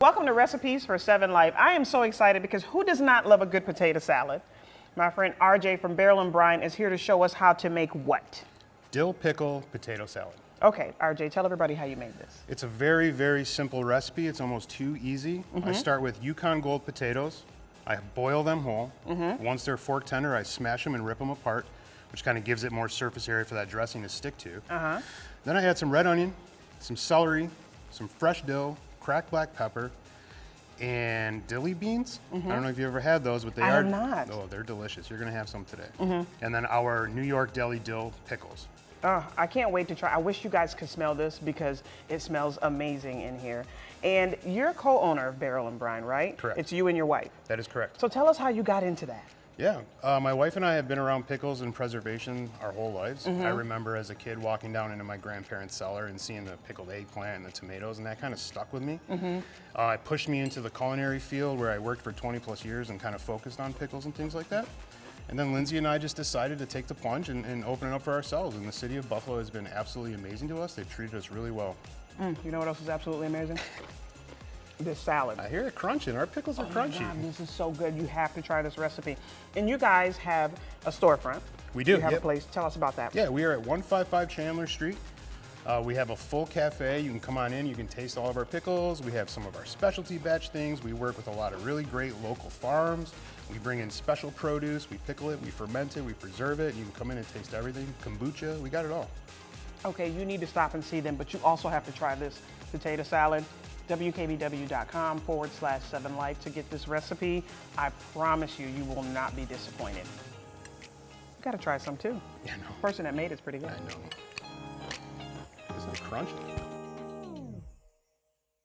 Welcome to Recipes for 7 Life. I am so excited because who does not love a good potato salad? My friend RJ from Barrel and Brine is here to show us how to make what? Dill pickle potato salad. Okay, RJ, tell everybody how you made this. It's a very, very simple recipe. It's almost too easy. I start with Yukon Gold potatoes. I boil them whole. Once they're fork tender, I smash them and rip them apart, which kind of gives it more surface area for that dressing to stick to. Then I add some red onion, some celery, some fresh dill, cracked black pepper, and Dilly beans. I don't know if you ever had those, but they I are. have not. Oh, they're delicious. You're gonna have some today. And then our New York Deli dill pickles. I can't wait to try. I wish you guys could smell this because it smells amazing in here. And you're co-owner of Barrel and Brine, right? Correct. It's you and your wife. That is correct. So tell us how you got into that. Yeah, my wife and I have been around pickles and preservation our whole lives. I remember as a kid walking down into my grandparents' cellar and seeing the pickled eggplant and the tomatoes, and that kind of stuck with me. It pushed me into the culinary field where I worked for 20 plus years and kind of focused on pickles and things like that. And then Lindsay and I just decided to take the plunge and open it up for ourselves. And the city of Buffalo has been absolutely amazing to us. They've treated us really well. You know what else is absolutely amazing? This salad. I hear it crunching. Our pickles are crunchy. God, this is so good. You have to try this recipe. And you guys have a storefront. We do. You have a place. Tell us about that. Yeah, we are at 155 Chandler Street. We have a full cafe. You can come on in. You can taste all of our pickles. We have some of our specialty batch things. We work with a lot of really great local farms. We bring in special produce. We pickle it. We ferment it. We preserve it. You can come in and taste everything. Kombucha. We got it all. Okay, you need to stop and see them, but you also have to try this potato salad. wkbw.com/7life to get this recipe. I promise you, you will not be disappointed. You gotta try some too. Yeah, I know. The person that made it's pretty good. I know. Isn't it crunchy?